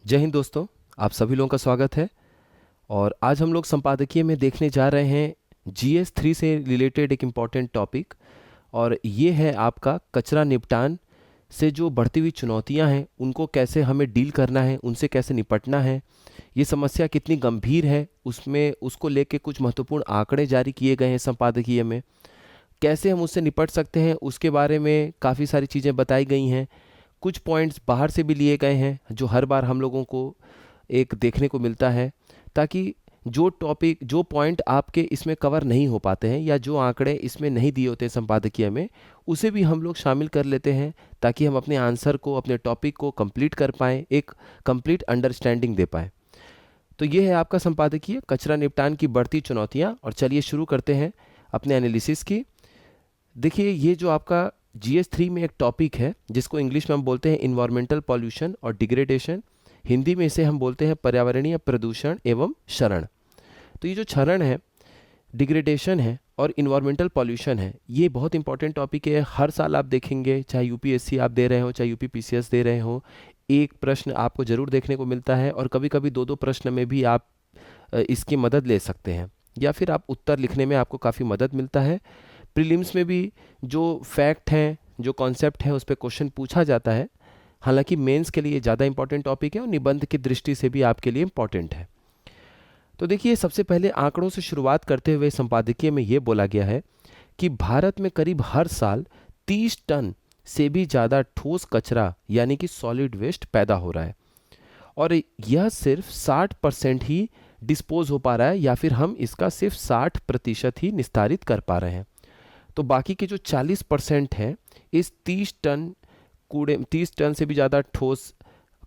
जय हिंद दोस्तों। आप सभी लोगों का स्वागत है। और आज हम लोग संपादकीय में देखने जा रहे हैं GS3 से रिलेटेड एक इम्पॉर्टेंट टॉपिक। और ये है आपका कचरा निपटान से जो बढ़ती हुई चुनौतियां हैं उनको कैसे हमें डील करना है, उनसे कैसे निपटना है, ये समस्या कितनी गंभीर है, उसमें उसको लेके कुछ महत्वपूर्ण आंकड़े जारी किए गए हैं संपादकीय में। कैसे हम उससे निपट सकते हैं उसके बारे में काफ़ी सारी चीज़ें बताई गई हैं। कुछ पॉइंट्स बाहर से भी लिए गए हैं जो हर बार हम लोगों को एक देखने को मिलता है, ताकि जो टॉपिक जो पॉइंट आपके इसमें कवर नहीं हो पाते हैं या जो आंकड़े इसमें नहीं दिए होते हैं संपादकीय में, उसे भी हम लोग शामिल कर लेते हैं ताकि हम अपने आंसर को, अपने टॉपिक को कंप्लीट कर पाएँ, एक कंप्लीट अंडरस्टैंडिंग दे पाएँ। तो ये है आपका संपादकीय कचरा निपटान की बढ़ती चुनौतियाँ। और चलिए शुरू करते हैं अपने एनालिसिस की। देखिए, ये जो आपका GS3 में एक टॉपिक है जिसको इंग्लिश में हम बोलते हैं इन्वायरमेंटल पॉल्यूशन और डिग्रेडेशन, हिंदी में इसे हम बोलते हैं पर्यावरणीय प्रदूषण एवं क्षरण। तो ये जो क्षरण है, डिग्रेडेशन है और इन्वायरमेंटल पॉल्यूशन है, ये बहुत इंपॉर्टेंट टॉपिक है। हर साल आप देखेंगे, चाहे यूपीएससी आप दे रहे हो, चाहे यूपीपीसीएस दे रहे हो, एक प्रश्न आपको जरूर देखने को मिलता है। और कभी कभी दो दो प्रश्न में भी आप इसकी मदद ले सकते हैं, या फिर आप उत्तर लिखने में आपको काफ़ी मदद मिलता है। प्रीलिम्स में भी जो फैक्ट हैं, जो कॉन्सेप्ट है, उस पर क्वेश्चन पूछा जाता है। हालांकि मेंस के लिए ज़्यादा इंपॉर्टेंट टॉपिक है और निबंध की दृष्टि से भी आपके लिए इम्पॉर्टेंट है। तो देखिए, सबसे पहले आंकड़ों से शुरुआत करते हुए संपादकीय में ये बोला गया है कि भारत में करीब हर साल 30 टन से भी ज़्यादा ठोस कचरा यानी कि सॉलिड वेस्ट पैदा हो रहा है, और यह सिर्फ 60% ही डिस्पोज हो पा रहा है, या फिर हम इसका सिर्फ 60% ही निस्तारित कर पा रहे हैं। तो बाकी के जो 40% है, इस 30 टन से भी ज़्यादा ठोस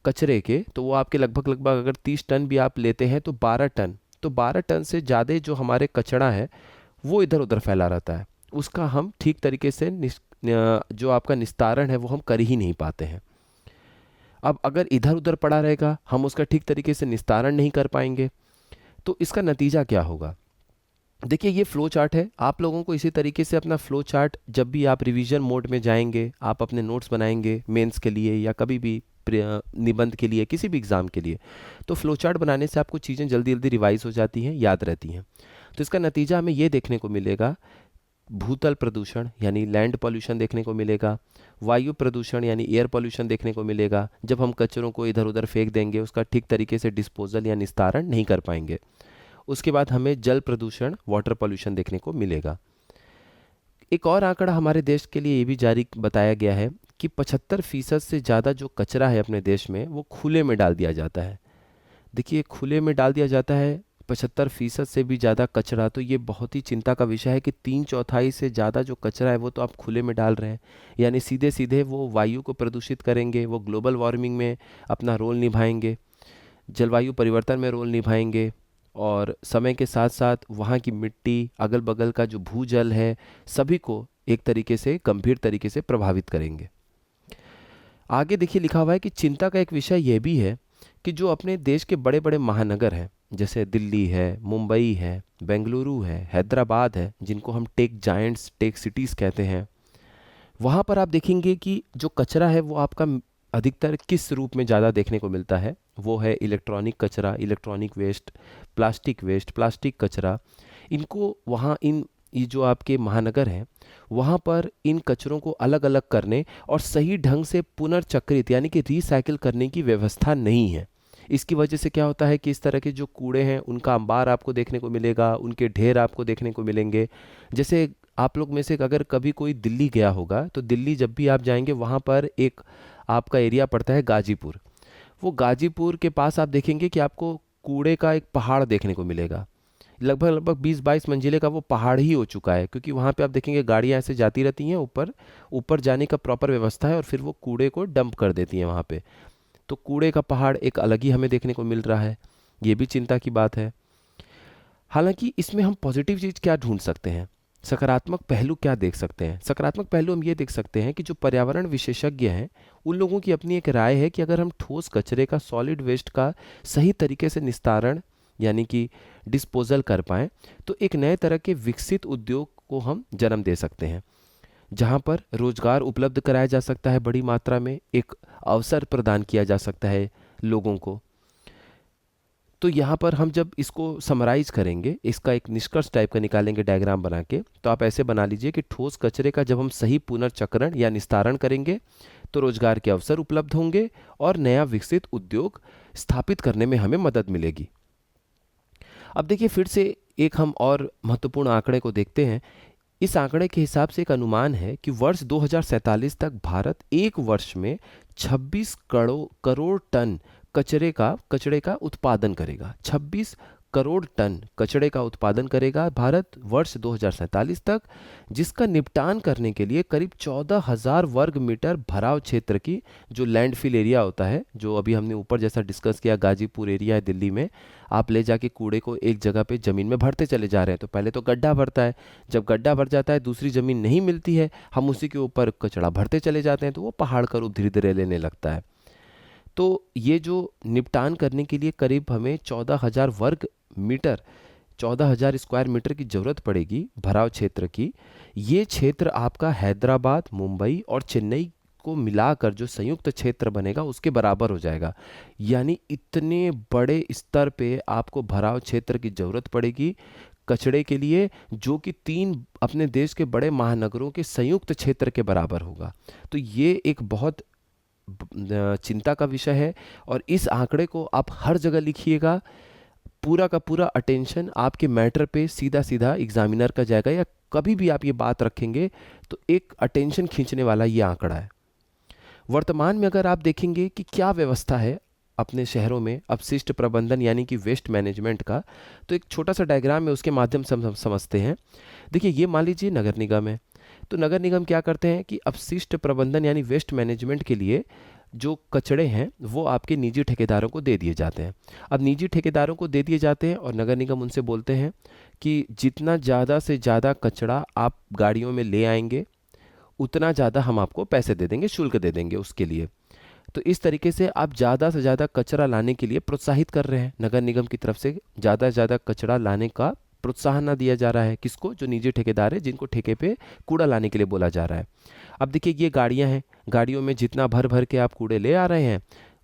कचरे के, तो वो आपके लगभग लगभग अगर 30 टन भी आप लेते हैं तो 12 टन से ज़्यादा जो हमारे कचरा है वो इधर उधर फैला रहता है। उसका हम ठीक तरीके से जो आपका निस्तारण है वो हम कर ही नहीं पाते हैं। अब अगर इधर उधर पड़ा रहेगा, हम उसका ठीक तरीके से निस्तारण नहीं कर पाएंगे, तो इसका नतीजा क्या होगा। देखिए, ये फ्लो चार्ट है। आप लोगों को इसी तरीके से अपना फ्लो चार्ट, जब भी आप रिवीजन मोड में जाएंगे, आप अपने नोट्स बनाएंगे मेंस के लिए या कभी भी निबंध के लिए, किसी भी एग्ज़ाम के लिए, तो फ्लो चार्ट बनाने से आपको चीज़ें जल्दी जल्दी रिवाइज हो जाती हैं, याद रहती हैं। तो इसका नतीजा हमें ये देखने को मिलेगा, भूतल प्रदूषण यानी लैंड पॉल्यूशन देखने को मिलेगा, वायु प्रदूषण यानी एयर पॉल्यूशन देखने को मिलेगा। जब हम कचरों को इधर उधर फेंक देंगे, उसका ठीक तरीके से डिस्पोजल या निस्तारण नहीं कर पाएंगे। उसके बाद हमें जल प्रदूषण, वाटर पॉल्यूशन देखने को मिलेगा। एक और आंकड़ा हमारे देश के लिए ये भी जारी बताया गया है कि 75% से ज़्यादा जो कचरा है अपने देश में वो खुले में डाल दिया जाता है। देखिए, खुले में डाल दिया जाता है 75% से भी ज़्यादा कचरा, तो ये बहुत ही चिंता का विषय है कि 3/4 से ज़्यादा जो कचरा है वो तो आप खुले में डाल रहे हैं। यानी सीधे सीधे वो वायु को प्रदूषित करेंगे, वो ग्लोबल वार्मिंग में अपना रोल निभाएंगे, जलवायु परिवर्तन में रोल निभाएंगे, और समय के साथ साथ वहाँ की मिट्टी, अगल बगल का जो भूजल है, सभी को एक तरीके से, गंभीर तरीके से प्रभावित करेंगे। आगे देखिए, लिखा हुआ है कि चिंता का एक विषय यह भी है कि जो अपने देश के बड़े बड़े महानगर हैं, जैसे दिल्ली है, मुंबई है, बेंगलुरु है, हैदराबाद है, जिनको हम टेक जायंट्स, टेक सिटीज़ कहते हैं, वहाँ पर आप देखेंगे कि जो कचरा है वो आपका अधिकतर किस रूप में ज़्यादा देखने को मिलता है। वो है इलेक्ट्रॉनिक कचरा, electronic waste, plastic waste, plastic कचरा। इनको वहाँ ये जो आपके महानगर हैं, वहाँ पर इन कचरों को अलग अलग करने और सही ढंग से पुनर्चक्रित यानी कि रिसाइकिल करने की व्यवस्था नहीं है। इसकी वजह से क्या होता है कि इस तरह के जो कूड़े हैं उनका अंबार आपको देखने को मिलेगा, उनके ढेर आपको देखने को मिलेंगे। जैसे आप लोग में से अगर कभी कोई दिल्ली गया होगा, तो दिल्ली जब भी आप जाएंगे, वहाँ पर एक आपका एरिया पड़ता है गाजीपुर। वो गाजीपुर के पास आप देखेंगे कि आपको कूड़े का एक पहाड़ देखने को मिलेगा। लगभग लगभग 20-22 मंजिले का वो पहाड़ ही हो चुका है, क्योंकि वहाँ पे आप देखेंगे गाड़ियाँ ऐसे जाती रहती हैं, ऊपर ऊपर जाने का प्रॉपर व्यवस्था है, और फिर वो कूड़े को डंप कर देती हैं वहाँ पे। तो कूड़े का पहाड़ एक अलग ही हमें देखने को मिल रहा है। ये भी चिंता की बात है। हालांकि इसमें हम पॉजिटिव चीज़ क्या ढूंढ सकते हैं, सकारात्मक पहलू क्या देख सकते हैं। सकारात्मक पहलू हम ये देख सकते हैं कि जो पर्यावरण विशेषज्ञ हैं, उन लोगों की अपनी एक राय है कि अगर हम ठोस कचरे का, सॉलिड वेस्ट का सही तरीके से निस्तारण यानी कि डिस्पोजल कर पाएँ, तो एक नए तरह के विकसित उद्योग को हम जन्म दे सकते हैं, जहाँ पर रोजगार उपलब्ध कराया जा सकता है बड़ी मात्रा में, एक अवसर प्रदान किया जा सकता है लोगों को। तो यहाँ पर हम जब इसको समराइज करेंगे, इसका एक निष्कर्ष टाइप का निकालेंगे डायग्राम बना के, तो आप ऐसे बना लीजिए कि ठोस कचरे का जब हम सही पुनर्चक्रण या निस्तारण करेंगे तो रोजगार के अवसर उपलब्ध होंगे और नया विकसित उद्योग स्थापित करने में हमें मदद मिलेगी। अब देखिए फिर से एक हम और महत्वपूर्ण आंकड़े को देखते हैं। इस आंकड़े के हिसाब से एक अनुमान है कि वर्ष 2047 तक भारत एक वर्ष में 26 करोड़ टन कचरे का उत्पादन करेगा। 26 करोड़ टन कचरे का उत्पादन करेगा भारत वर्ष 2047 तक, जिसका निपटान करने के लिए करीब 14,000 वर्ग मीटर भराव क्षेत्र की, जो लैंडफिल एरिया होता है, जो अभी हमने ऊपर जैसा डिस्कस किया गाजीपुर एरिया है दिल्ली में, आप ले जाके कूड़े को एक जगह पे ज़मीन में भरते चले जा रहे हैं। तो पहले तो गड्ढा भरता है, जब गड्ढा भर जाता है दूसरी ज़मीन नहीं मिलती है, हम उसी के ऊपर कचरा भरते चले जाते हैं, तो वो पहाड़ का रूप धीरे धीरे लेने लगता है। तो ये जो निपटान करने के लिए करीब हमें 14,000 वर्ग मीटर 14,000 स्क्वायर मीटर की ज़रूरत पड़ेगी भराव क्षेत्र की। ये क्षेत्र आपका हैदराबाद, मुंबई और चेन्नई को मिलाकर जो संयुक्त क्षेत्र बनेगा उसके बराबर हो जाएगा। यानी इतने बड़े स्तर पे आपको भराव क्षेत्र की ज़रूरत पड़ेगी कचड़े के लिए, जो कि 3 अपने देश के बड़े महानगरों के संयुक्त क्षेत्र के बराबर होगा। तो ये एक बहुत चिंता का विषय है और इस आंकड़े को आप हर जगह लिखिएगा। पूरा का पूरा अटेंशन आपके मैटर पे सीधा सीधा एग्जामिनर का जाएगा, या कभी भी आप ये बात रखेंगे तो एक अटेंशन खींचने वाला ये आंकड़ा है। वर्तमान में अगर आप देखेंगे कि क्या व्यवस्था है अपने शहरों में अपशिष्ट प्रबंधन यानी कि वेस्ट मैनेजमेंट का, तो एक छोटा सा डायग्राम है, उसके माध्यम से हम समझते हैं। देखिए ये मान लीजिए नगर निगम है, तो नगर निगम क्या करते हैं कि अपशिष्ट प्रबंधन यानी वेस्ट मैनेजमेंट के लिए जो कचड़े हैं वो आपके निजी ठेकेदारों को दे दिए जाते हैं। अब निजी ठेकेदारों को दे दिए जाते हैं और नगर निगम उनसे बोलते हैं कि जितना ज़्यादा से ज़्यादा कचड़ा आप गाड़ियों में ले आएंगे उतना ज़्यादा हम आपको पैसे दे देंगे, शुल्क दे देंगे उसके लिए। तो इस तरीके से आप ज़्यादा से ज़्यादा कचरा लाने के लिए प्रोत्साहित कर रहे हैं। नगर निगम की तरफ से ज़्यादा से ज़्यादा कचरा लाने का प्रोत्साहन ना दिया जा रहा है। किसको? जो निजी ठेकेदार है, जिनको ठेके पे कूड़ा लाने के लिए बोला जा रहा है। अब देखिए ये गाड़ियां हैं, गाड़ियों में जितना भर भर के आप कूड़े ले आ रहे हैं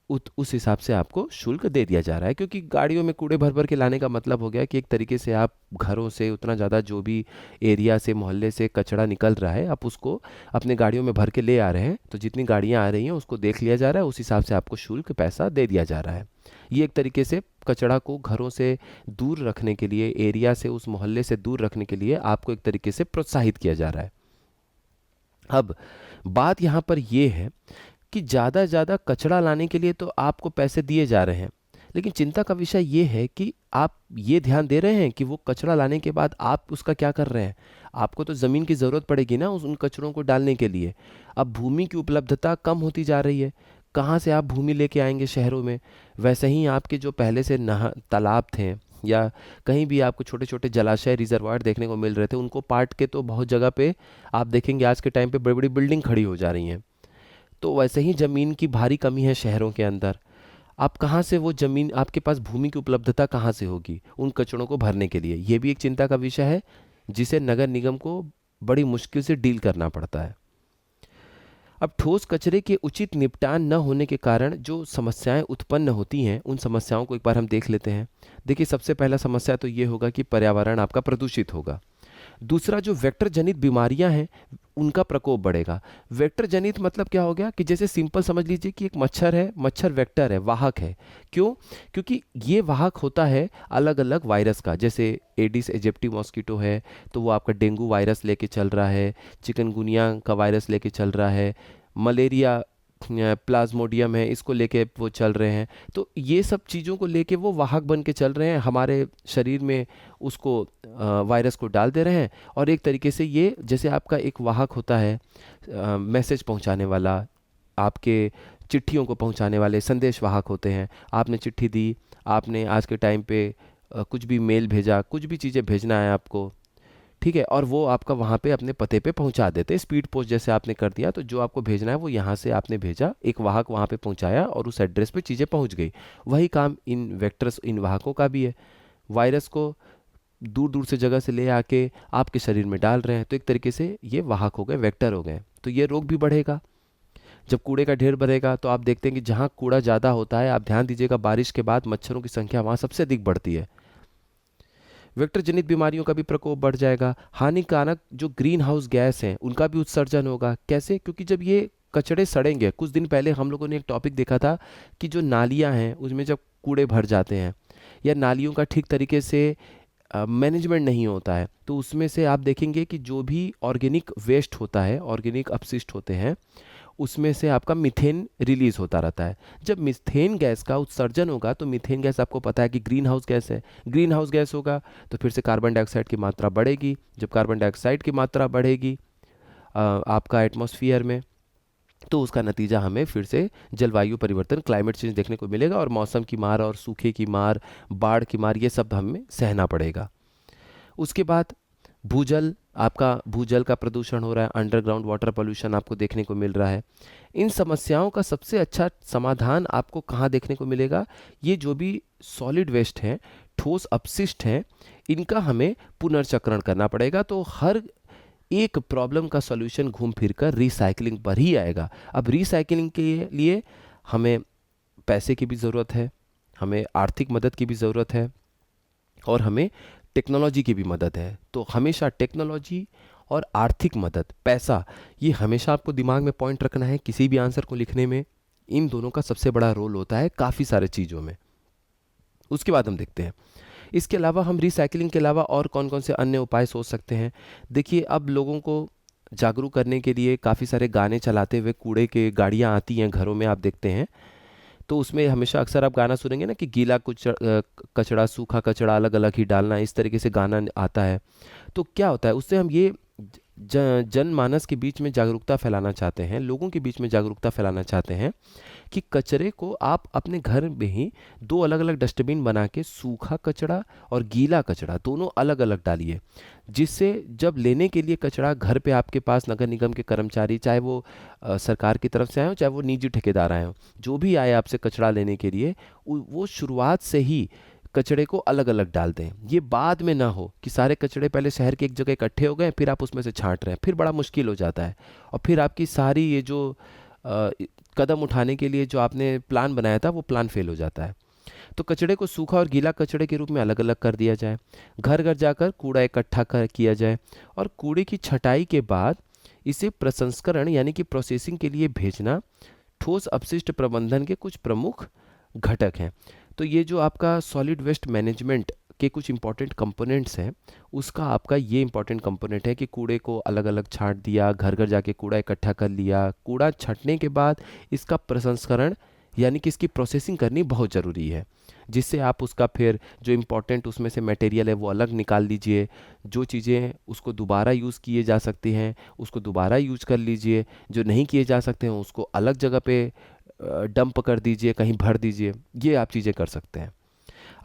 उस हिसाब से आपको शुल्क दे दिया जा रहा है, क्योंकि गाड़ियों में कूड़े भर भर के लाने का मतलब हो गया कि एक तरीके से आप घरों से उतना ज़्यादा जो भी एरिया से मोहल्ले से कचरा निकल रहा है आप उसको अपने गाड़ियों में भर के ले आ रहे हैं। तो जितनी गाड़ियाँ आ रही हैं उसको देख लिया जा रहा है, उस हिसाब से आपको शुल्क पैसा दे दिया जा रहा है। ये एक तरीके से कचरा को घरों से दूर रखने के लिए, एरिया से, उस मोहल्ले से दूर रखने के लिए आपको एक तरीके से प्रोत्साहित किया जा रहा है। अब बात यहाँ पर यह है कि ज़्यादा से ज़्यादा कचरा लाने के लिए तो आपको पैसे दिए जा रहे हैं, लेकिन चिंता का विषय ये है कि आप ये ध्यान दे रहे हैं कि वो कचरा लाने के बाद आप उसका क्या कर रहे हैं। आपको तो ज़मीन की ज़रूरत पड़ेगी ना उन कचरों को डालने के लिए। अब भूमि की उपलब्धता कम होती जा रही है, कहाँ से आप भूमि लेके आएंगे शहरों में। वैसे ही आपके जो पहले से तालाब थे या कहीं भी आपको छोटे छोटे जलाशय, रिजर्वायर देखने को मिल रहे थे, उनको पाट के तो बहुत जगह पे आप देखेंगे आज के टाइम पे बड़ी बड़ी बिल्डिंग खड़ी हो जा रही हैं। तो वैसे ही ज़मीन की भारी कमी है शहरों के अंदर। आप कहाँ से वो ज़मीन, आपके पास भूमि की उपलब्धता कहाँ से होगी उन कचरों को भरने के लिए। ये भी एक चिंता का विषय है जिसे नगर निगम को बड़ी मुश्किल से डील करना पड़ता है। अब ठोस कचरे के उचित निपटान न होने के कारण जो समस्याएं उत्पन्न होती हैं, उन समस्याओं को एक बार हम देख लेते हैं। देखिए सबसे पहला समस्या तो ये होगा कि पर्यावरण आपका प्रदूषित होगा। दूसरा, जो वेक्टर जनित बीमारियां हैं उनका प्रकोप बढ़ेगा। वेक्टर जनित मतलब क्या हो गया कि जैसे सिंपल समझ लीजिए कि एक मच्छर है, मच्छर वेक्टर है, वाहक है। क्यों? क्योंकि ये वाहक होता है अलग अलग वायरस का। जैसे एडिस एजिप्टी मॉस्किटो है तो वो आपका डेंगू वायरस लेके चल रहा है, चिकनगुनिया का वायरस लेके चल रहा है, मलेरिया प्लाज्मोडियम है इसको लेके वो चल रहे हैं। तो ये सब चीज़ों को लेके वो वाहक बन के चल रहे हैं, हमारे शरीर में उसको वायरस को डाल दे रहे हैं। और एक तरीके से ये जैसे आपका एक वाहक होता है मैसेज पहुंचाने वाला, आपके चिट्ठियों को पहुंचाने वाले संदेश वाहक होते हैं। आपने चिट्ठी दी, आपने आज के टाइम पे कुछ भी मेल भेजा, कुछ भी चीज़ें भेजना है आपको, ठीक है, और वो आपका वहाँ पे अपने पते पे पहुँचा देते। स्पीड पोस्ट जैसे आपने कर दिया, तो जो आपको भेजना है वो यहाँ से आपने भेजा, एक वाहक वहाँ पे पहुँचाया और उस एड्रेस पे चीज़ें पहुँच गई। वही काम इन वेक्टर्स, इन वाहकों का भी है। वायरस को दूर दूर से जगह से ले आके आपके शरीर में डाल रहे हैं, तो एक तरीके से ये वाहक हो गए, वेक्टर हो गए, तो ये रोग भी बढ़ेगा। जब कूड़े का ढेर बढ़ेगा तो आप देखते हैं कि जहाँ कूड़ा ज़्यादा होता है, आप ध्यान दीजिएगा, बारिश के बाद मच्छरों की संख्या वहाँ सबसे अधिक बढ़ती है। वेक्टर जनित बीमारियों का भी प्रकोप बढ़ जाएगा। हानिकारक जो ग्रीन हाउस गैस हैं उनका भी उत्सर्जन होगा। कैसे? क्योंकि जब ये कचड़े सड़ेंगे, कुछ दिन पहले हम लोगों ने एक टॉपिक देखा था कि जो नालियाँ हैं उसमें जब कूड़े भर जाते हैं या नालियों का ठीक तरीके से मैनेजमेंट नहीं होता है, तो उसमें से आप देखेंगे कि जो भी ऑर्गेनिक वेस्ट होता है, ऑर्गेनिक अपशिष्ट होते हैं, उसमें से आपका मीथेन रिलीज होता रहता है। जब मीथेन गैस का उत्सर्जन होगा तो मीथेन गैस आपको पता है कि ग्रीन हाउस गैस है। ग्रीन हाउस गैस होगा तो फिर से कार्बन डाइऑक्साइड की मात्रा बढ़ेगी। जब कार्बन डाइऑक्साइड की मात्रा बढ़ेगी आपका एटमॉस्फेयर में, तो उसका नतीजा हमें फिर से जलवायु परिवर्तन, क्लाइमेट चेंज देखने को मिलेगा और मौसम की मार और सूखे की मार, बाढ़ की मार, ये सब हमें सहना पड़ेगा। उसके बाद भूजल, आपका भूजल का प्रदूषण हो रहा है, अंडरग्राउंड वाटर पोल्यूशन आपको देखने को मिल रहा है। इन समस्याओं का सबसे अच्छा समाधान आपको कहाँ देखने को मिलेगा? ये जो भी सॉलिड वेस्ट है, ठोस अपशिष्ट हैं, इनका हमें पुनर्चक्रण करना पड़ेगा। तो हर एक प्रॉब्लम का सॉल्यूशन घूम फिर कर रिसाइकलिंग पर ही आएगा। अब रिसाइकलिंग के लिए हमें पैसे की भी ज़रूरत है, हमें आर्थिक मदद की भी ज़रूरत है और हमें टेक्नोलॉजी की भी मदद है। तो हमेशा टेक्नोलॉजी और आर्थिक मदद, पैसा, ये हमेशा आपको दिमाग में पॉइंट रखना है किसी भी आंसर को लिखने में। इन दोनों का सबसे बड़ा रोल होता है काफ़ी सारे चीज़ों में। उसके बाद हम देखते हैं इसके अलावा हम रिसाइकलिंग के अलावा और कौन कौन से अन्य उपाय सोच सकते हैं। देखिए, अब लोगों को जागरूक करने के लिए काफ़ी सारे गाने चलाते हुए कूड़े के गाड़ियाँ आती हैं घरों में, आप देखते हैं। तो उसमें हमेशा अक्सर आप गाना सुनेंगे ना कि गीला कुछ कचड़ा, सूखा कचड़ा अलग अलग ही डालना, इस तरीके से गाना आता है। तो क्या होता है, उससे हम ये जनमानस के बीच में जागरूकता फैलाना चाहते हैं, लोगों के बीच में जागरूकता फैलाना चाहते हैं कि कचरे को आप अपने घर में ही 2 अलग अलग डस्टबिन बना के सूखा कचड़ा और गीला कचड़ा दोनों अलग अलग डालिए, जिससे जब लेने के लिए कचड़ा घर पे आपके पास नगर निगम के कर्मचारी, चाहे वो सरकार की तरफ से आए हो चाहे वो निजी ठेकेदार आए हो, जो भी आए आपसे कचड़ा लेने के लिए, वो शुरुआत से ही कचड़े को अलग अलग डाल दें। ये बाद में ना हो कि सारे कचड़े पहले शहर के एक जगह इकट्ठे हो गए, फिर आप उसमें से छांट रहे हैं, फिर बड़ा मुश्किल हो जाता है और फिर आपकी सारी ये जो कदम उठाने के लिए जो आपने प्लान बनाया था वो प्लान फेल हो जाता है। तो कचड़े को सूखा और गीला कचड़े के रूप में अलग अलग कर दिया जाए, घर घर जाकर कूड़ा इकट्ठा किया जाए और कूड़े की छटाई के बाद इसे प्रसंस्करण यानी कि प्रोसेसिंग के लिए भेजना ठोस अपशिष्ट प्रबंधन के कुछ प्रमुख घटक हैं। तो ये जो आपका सॉलिड वेस्ट मैनेजमेंट के कुछ इंपॉर्टेंट कंपोनेंट्स हैं, उसका आपका ये इंपॉर्टेंट कंपोनेंट है कि कूड़े को अलग अलग छांट दिया, घर घर जाके कूड़ा इकट्ठा कर लिया, कूड़ा छँटने के बाद इसका प्रसंस्करण यानी कि इसकी प्रोसेसिंग करनी बहुत ज़रूरी है, जिससे आप उसका फिर जो इम्पोर्टेंट उसमें से मटेरियल है वो अलग निकाल लीजिए, जो चीज़ें उसको दोबारा यूज़ किए जा सकती हैं उसको दोबारा यूज कर लीजिए, जो नहीं किए जा सकते हैं उसको अलग जगह पे डंप कर दीजिए, कहीं भर दीजिए, ये आप चीज़ें कर सकते हैं।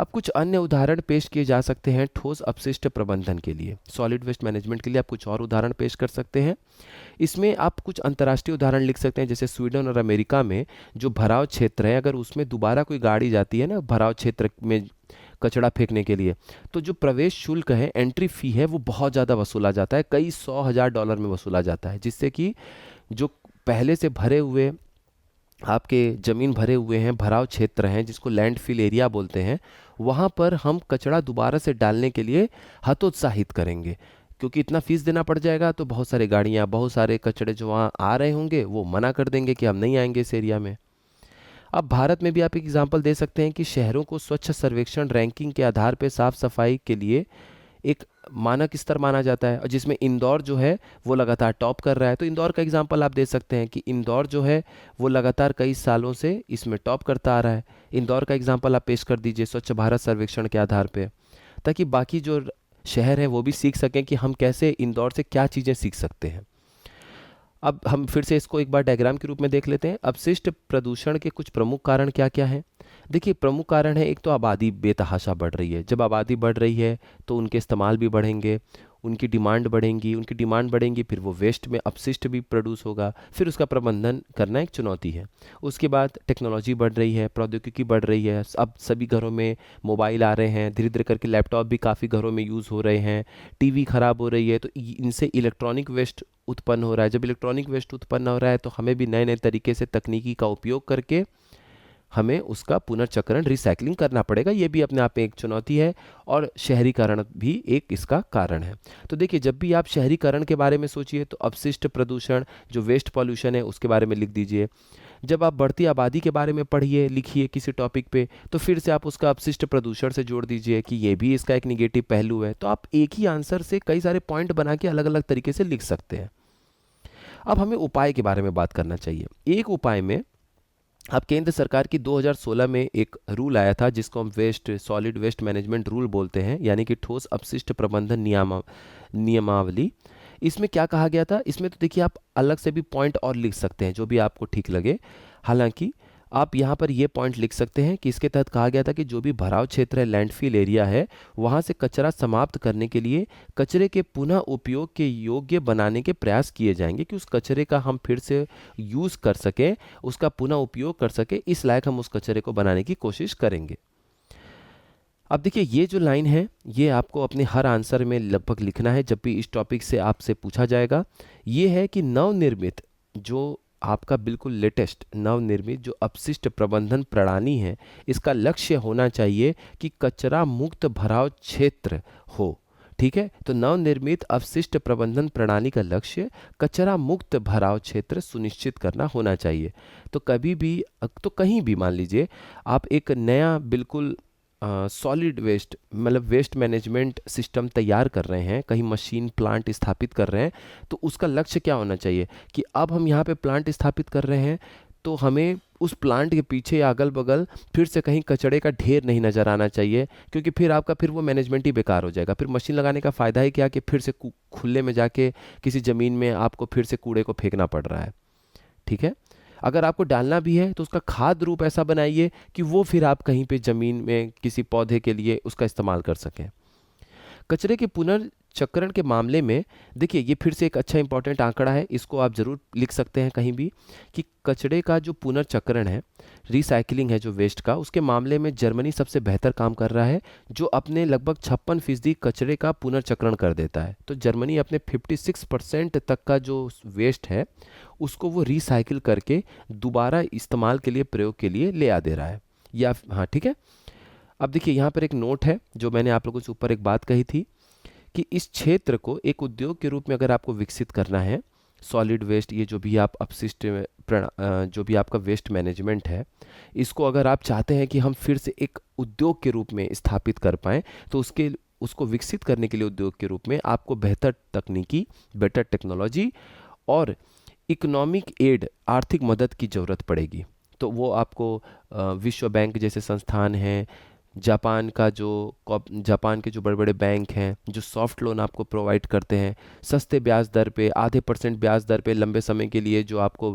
अब कुछ अन्य उदाहरण पेश किए जा सकते हैं ठोस अपशिष्ट प्रबंधन के लिए, सॉलिड वेस्ट मैनेजमेंट के लिए आप कुछ और उदाहरण पेश कर सकते हैं। इसमें आप कुछ अंतर्राष्ट्रीय उदाहरण लिख सकते हैं, जैसे स्वीडन और अमेरिका में जो भराव क्षेत्र है, अगर उसमें दोबारा कोई गाड़ी जाती है ना भराव क्षेत्र में कचड़ा फेंकने के लिए, तो जो प्रवेश शुल्क है, एंट्री फ़ी है, वो बहुत ज़्यादा वसूला जाता है, कई $100,000 में वसूला जाता है, जिससे कि जो पहले से भरे हुए आपके ज़मीन भरे हुए हैं, भराव क्षेत्र हैं जिसको लैंडफिल एरिया बोलते हैं, वहाँ पर हम कचड़ा दोबारा से डालने के लिए हतोत्साहित करेंगे, क्योंकि इतना फीस देना पड़ जाएगा। तो बहुत सारी गाड़ियाँ, बहुत सारे कचड़े जो वहाँ आ रहे होंगे वो मना कर देंगे कि हम नहीं आएंगे इस एरिया में। अब भारत में भी आप एक एग्जांपल दे सकते हैं कि शहरों को स्वच्छ सर्वेक्षण रैंकिंग के आधार पर साफ सफाई के लिए एक मानक स्तर माना जाता है, और जिसमें इंदौर जो है वो लगातार टॉप कर रहा है। तो इंदौर का एग्जांपल आप दे सकते हैं कि इंदौर जो है वो लगातार कई सालों से इसमें टॉप करता आ रहा है। इंदौर का एग्जांपल आप पेश कर दीजिए स्वच्छ भारत सर्वेक्षण के आधार पे, ताकि बाकी जो शहर हैं वो भी सीख सकें कि हम कैसे इंदौर से क्या चीज़ें सीख सकते हैं। अब हम फिर से इसको एक बार डायग्राम के रूप में देख लेते हैं। अपशिष्ट प्रदूषण के कुछ प्रमुख कारण क्या क्या हैं? देखिए, प्रमुख कारण है, एक तो आबादी बेतहाशा बढ़ रही है। जब आबादी बढ़ रही है तो उनके इस्तेमाल भी बढ़ेंगे, उनकी डिमांड बढ़ेंगी, उनकी डिमांड बढ़ेंगी, फिर वो वेस्ट में अपशिष्ट भी प्रोड्यूस होगा, फिर उसका प्रबंधन करना एक चुनौती है। उसके बाद टेक्नोलॉजी बढ़ रही है, प्रौद्योगिकी बढ़ रही है, अब सभी घरों में मोबाइल आ रहे हैं, धीरे धीरे करके लैपटॉप भी काफ़ी घरों में यूज़ हो रहे हैं, टीवी ख़राब हो रही है, तो इनसे इलेक्ट्रॉनिक वेस्ट उत्पन्न हो रहा है, जब इलेक्ट्रॉनिक वेस्ट उत्पन्न हो रहा है, तो हमें भी नए नए तरीके से तकनीकी का उपयोग करके हमें उसका पुनर्चक्रण रिसाइकलिंग करना पड़ेगा। ये भी अपने आप में एक चुनौती है और शहरीकरण भी एक इसका कारण है। तो देखिए, जब भी आप शहरीकरण के बारे में सोचिए तो अपशिष्ट प्रदूषण, जो वेस्ट पॉल्यूशन है, उसके बारे में लिख दीजिए। जब आप बढ़ती आबादी के बारे में पढ़िए, लिखिए किसी टॉपिक पे, तो फिर से आप उसका अपशिष्ट प्रदूषण से जोड़ दीजिए कि ये भी इसका एक निगेटिव पहलू है। तो आप एक ही आंसर से कई सारे पॉइंट बना के अलग अलग तरीके से लिख सकते हैं। अब हमें उपाय के बारे में बात करना चाहिए। एक उपाय में, अब केंद्र सरकार की 2016 में एक रूल आया था जिसको हम सॉलिड वेस्ट मैनेजमेंट रूल बोलते हैं, यानी कि ठोस अपशिष्ट प्रबंधन नियमावली। इसमें क्या कहा गया था? इसमें तो देखिए, आप अलग से भी पॉइंट और लिख सकते हैं जो भी आपको ठीक लगे। हालांकि आप यहाँ पर ये पॉइंट लिख सकते हैं कि इसके तहत कहा गया था कि जो भी भराव क्षेत्र है, लैंडफिल एरिया है, वहाँ से कचरा समाप्त करने के लिए कचरे के पुनः उपयोग के योग्य बनाने के प्रयास किए जाएंगे, कि उस कचरे का हम फिर से यूज़ कर सकें, उसका पुनः उपयोग कर सकें, इस लायक हम उस कचरे को बनाने की कोशिश करेंगे। अब देखिए, ये जो लाइन है, ये आपको अपने हर आंसर में लगभग लिखना है जब भी इस टॉपिक से आपसे पूछा जाएगा। ये है कि नवनिर्मित, जो आपका बिल्कुल लेटेस्ट नवनिर्मित जो अपशिष्ट प्रबंधन प्रणाली है, इसका लक्ष्य होना चाहिए कि कचरा मुक्त भराव क्षेत्र हो। ठीक है, तो नवनिर्मित अपशिष्ट प्रबंधन प्रणाली का लक्ष्य कचरा मुक्त भराव क्षेत्र सुनिश्चित करना होना चाहिए। तो कभी भी, तो कहीं भी मान लीजिए आप एक नया बिल्कुल सॉलिड वेस्ट, मतलब वेस्ट मैनेजमेंट सिस्टम तैयार कर रहे हैं, कहीं मशीन प्लांट स्थापित कर रहे हैं, तो उसका लक्ष्य क्या होना चाहिए कि अब हम यहाँ पे प्लांट स्थापित कर रहे हैं, तो हमें उस प्लांट के पीछे या अगल बगल फिर से कहीं कचड़े का ढेर नहीं नज़र आना चाहिए, क्योंकि फिर आपका फिर वो मैनेजमेंट ही बेकार हो जाएगा। फिर मशीन लगाने का फ़ायदा है क्या कि फिर से खुले में जाके किसी ज़मीन में आपको फिर से कूड़े को फेंकना पड़ रहा है। ठीक है, अगर आपको डालना भी है तो उसका खाद रूप ऐसा बनाइए कि वो फिर आप कहीं पे ज़मीन में किसी पौधे के लिए उसका इस्तेमाल कर सकें। कचरे के पुनर्चक्रण के मामले में देखिए, ये फिर से एक अच्छा इंपॉर्टेंट आंकड़ा है, इसको आप ज़रूर लिख सकते हैं कहीं भी, कि कचरे का जो पुनर्चक्रण है, रिसाइकलिंग है जो वेस्ट का, उसके मामले में जर्मनी सबसे बेहतर काम कर रहा है, जो अपने लगभग 56% कचरे का पुनर्चक्रण कर देता है। तो जर्मनी अपने 56% तक का जो वेस्ट है उसको वो रिसाइकिल करके दोबारा इस्तेमाल के लिए, प्रयोग के लिए ले आ दे रहा है। या हाँ, ठीक है। अब देखिए, यहाँ पर एक नोट है, जो मैंने आप लोगों से ऊपर एक बात कही थी कि इस क्षेत्र को एक उद्योग के रूप में अगर आपको विकसित करना है, सॉलिड वेस्ट, ये जो भी आप अपशिष्ट जो भी आपका वेस्ट मैनेजमेंट है, इसको अगर आप चाहते हैं कि हम फिर से एक उद्योग के रूप में स्थापित कर पाएँ, तो उसको विकसित करने के लिए उद्योग के रूप में आपको बेहतर तकनीकी, बेटर टेक्नोलॉजी और इकोनॉमिक एड, आर्थिक मदद की ज़रूरत पड़ेगी। तो वो आपको विश्व बैंक जैसे संस्थान हैं, जापान के जो बड़े बड़े बैंक हैं, जो सॉफ्ट लोन आपको प्रोवाइड करते हैं, सस्ते ब्याज दर पे, आधे % ब्याज दर पे लंबे समय के लिए जो आपको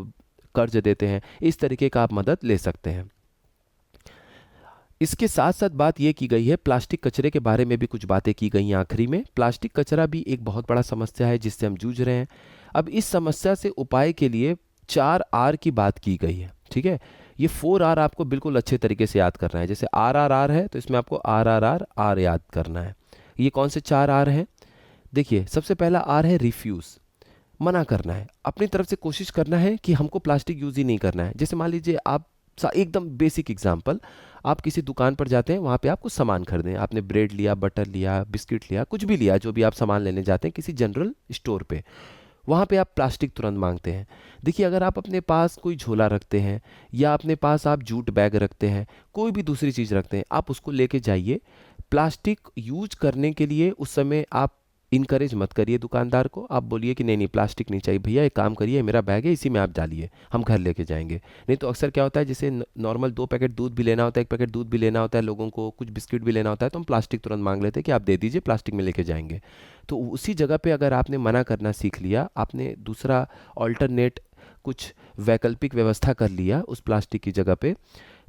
कर्ज देते हैं, इस तरीके का आप मदद ले सकते हैं। इसके साथ साथ बात ये की गई है, प्लास्टिक कचरे के बारे में भी कुछ बातें की गई हैं आखिरी में। प्लास्टिक कचरा भी एक बहुत बड़ा समस्या है जिससे हम जूझ रहे हैं। अब इस समस्या से उपाय के लिए 4R की बात की गई है। ठीक है, ये 4R आपको बिल्कुल अच्छे तरीके से याद करना है। जैसे RRR है तो इसमें आपको RRR याद करना है। ये कौन से 4R हैं? देखिए, सबसे पहला R है रिफ्यूज़, मना करना है। अपनी तरफ से कोशिश करना है कि हमको प्लास्टिक यूज़ ही नहीं करना है। जैसे मान लीजिए आप एकदम बेसिक एग्जांपल, आप किसी दुकान पर जाते हैं, वहाँ पे आपको सामान खरीदें, आपने ब्रेड लिया, बटर लिया, बिस्किट लिया, कुछ भी लिया, जो भी आप सामान लेने जाते हैं किसी जनरल स्टोर पे, वहाँ पे आप प्लास्टिक तुरंत मांगते हैं। देखिए, अगर आप अपने पास कोई झोला रखते हैं या अपने पास आप जूट बैग रखते हैं, कोई भी दूसरी चीज़ रखते हैं, आप उसको लेके जाइए। प्लास्टिक यूज करने के लिए उस समय आप इनकरेज मत करिए दुकानदार को। आप बोलिए कि नहीं नहीं, प्लास्टिक नहीं चाहिए भैया, एक काम करिए, मेरा बैग है, इसी में आप डालिए, हम घर लेके जाएंगे। नहीं तो अक्सर क्या होता है, जैसे नॉर्मल 2 पैकेट दूध भी लेना होता है, 1 पैकेट दूध भी लेना होता है लोगों को, कुछ बिस्किट भी लेना होता है, तो हम प्लास्टिक तुरंत मांग लेते हैं कि आप दे दीजिए, प्लास्टिक में लेके जाएंगे। तो उसी जगह पे अगर आपने मना करना सीख लिया, आपने दूसरा ऑल्टरनेट कुछ वैकल्पिक व्यवस्था कर लिया उस प्लास्टिक की जगह पे,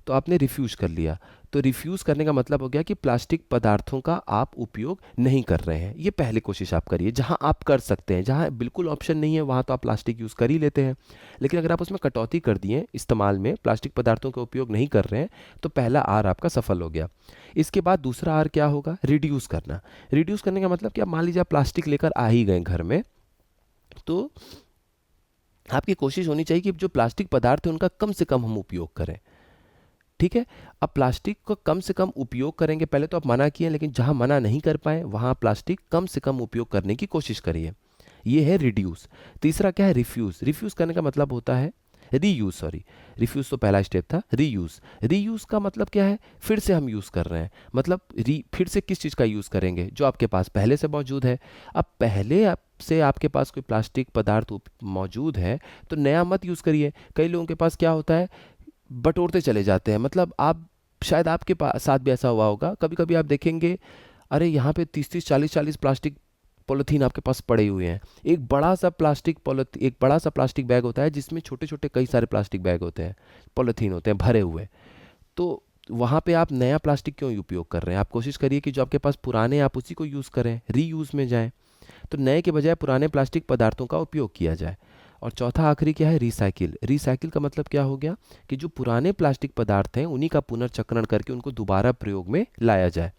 तो आपने रिफ्यूज़ कर लिया। तो रिफ्यूज़ करने का मतलब हो गया कि प्लास्टिक पदार्थों का आप उपयोग नहीं कर रहे हैं। ये पहले कोशिश आप करिए, जहां आप कर सकते हैं। जहां बिल्कुल ऑप्शन नहीं है वहां तो आप प्लास्टिक यूज़ कर ही लेते हैं, लेकिन अगर आप उसमें कटौती कर दिए, इस्तेमाल में प्लास्टिक पदार्थों का उपयोग नहीं कर रहे हैं, तो पहला R आपका सफल हो गया। इसके बाद दूसरा R क्या होगा? रिड्यूस करना। रिड्यूस करने का मतलब क्या? मान लीजिए आप प्लास्टिक लेकर आ ही गए घर में, तो आपकी कोशिश होनी चाहिए कि जो प्लास्टिक पदार्थ है उनका कम से कम हम उपयोग करें। ठीक है, अब प्लास्टिक को कम से कम उपयोग करेंगे, पहले तो आप मना किए, लेकिन जहां मना नहीं कर पाए वहां प्लास्टिक कम से कम उपयोग करने की कोशिश करिए। ये है रिड्यूस। तीसरा क्या है? रिफ्यूज। रिफ्यूज करने का मतलब होता है रीयूज, सॉरी, रिफ्यूज तो पहला स्टेप था, रीयूज। रीयूज का मतलब क्या है? फिर से हम यूज कर रहे हैं, मतलब फिर से किस चीज का यूज करेंगे? जो आपके पास पहले से मौजूद है। अब पहले से आपके पास कोई प्लास्टिक पदार्थ मौजूद है तो नया मत यूज करिए। कई लोगों के पास क्या होता है, बटोरते चले जाते हैं। मतलब आप, शायद आपके पास साथ भी ऐसा हुआ होगा, कभी कभी आप देखेंगे अरे यहाँ पे 30-30, 40-40 प्लास्टिक पॉलीथीन आपके पास पड़े हुए हैं। एक बड़ा सा प्लास्टिक बैग होता है जिसमें छोटे छोटे कई सारे प्लास्टिक बैग होते हैं, पॉलीथीन होते हैं भरे हुए। तो वहाँ पे आप नया प्लास्टिक क्यों उपयोग कर रहे हैं? आप कोशिश करिए कि जो आपके पास पुराने हैं आप उसी को यूज़ करें, रीयूज़ में जाएं। तो नए के बजाय पुराने प्लास्टिक पदार्थों का उपयोग किया जाए। और चौथा आखिरी क्या है? रिसाइकिल। रिसाइकिल का मतलब क्या हो गया कि जो पुराने प्लास्टिक पदार्थ हैं उन्हीं का पुनर्चक्रण करके उनको दोबारा प्रयोग में लाया जाए।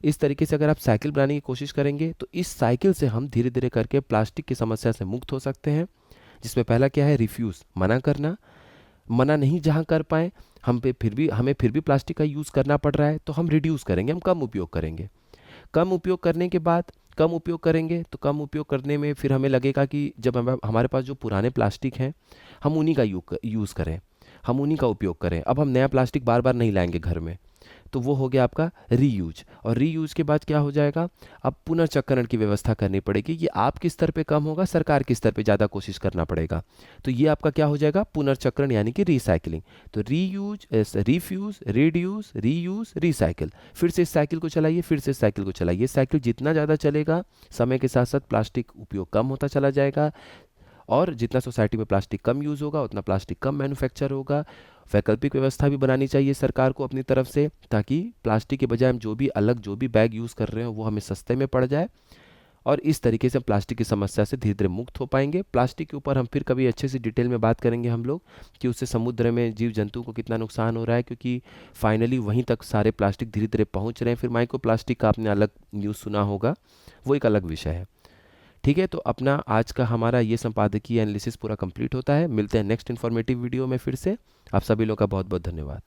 इस तरीके से अगर आप साइकिल बनाने की कोशिश करेंगे तो इस साइकिल से हम धीरे धीरे करके प्लास्टिक की समस्या से मुक्त हो सकते हैं। जिसमें पहला क्या है? रिफ्यूज़, मना करना। मना नहीं जहाँ कर पाए, हमें फिर भी प्लास्टिक का यूज़ करना पड़ रहा है तो हम रिड्यूस करेंगे, हम कम उपयोग करेंगे। कम उपयोग करने के बाद, कम उपयोग करेंगे तो कम उपयोग करने में फिर हमें लगेगा कि जब हमारे पास जो पुराने प्लास्टिक हैं हम उन्हीं का यूज़ करें, हम उन्हीं का उपयोग करें। अब हम नया प्लास्टिक बार बार नहीं लाएंगे घर में। तो वो हो गया आपका रीयूज। और रीयूज के बाद क्या हो जाएगा? अब पुनर्चक्रण की व्यवस्था करनी पड़ेगी। ये आपके स्तर पे कम होगा, सरकार के स्तर पे ज़्यादा कोशिश करना पड़ेगा। तो ये आपका क्या हो जाएगा? पुनर्चक्रण यानी कि रिसाइकलिंग। तो reuse, refuse, reduce, reuse, recycle. फिर से इस साइकिल को चलाइए, फिर से इस साइकिल को चलाइए। साइकिल जितना ज़्यादा चलेगा समय के साथ साथ प्लास्टिक उपयोग कम होता चला जाएगा। और जितना सोसाइटी में प्लास्टिक कम यूज़ होगा उतना प्लास्टिक कम मैन्युफैक्चर होगा। वैकल्पिक व्यवस्था भी बनानी चाहिए सरकार को अपनी तरफ से, ताकि प्लास्टिक के बजाय हम जो भी बैग यूज़ कर रहे हो वो हमें सस्ते में पड़ जाए। और इस तरीके से प्लास्टिक की समस्या से धीरे धीरे मुक्त हो पाएंगे। प्लास्टिक के ऊपर हम फिर कभी अच्छे से डिटेल में बात करेंगे हम लोग, कि उससे समुद्र में जीव जंतु को कितना नुकसान हो रहा है, क्योंकि फाइनली वहीं तक सारे प्लास्टिक धीरे धीरे पहुंच रहे हैं। फिर माइक्रो प्लास्टिक का आपने अलग न्यूज़ सुना होगा, वो एक अलग विषय है। ठीक है, तो अपना आज का हमारा ये संपादकीय एनालिसिस पूरा कंप्लीट होता है। मिलते हैं नेक्स्ट इन्फॉर्मेटिव वीडियो में फिर से। आप सभी लोगों का बहुत बहुत धन्यवाद।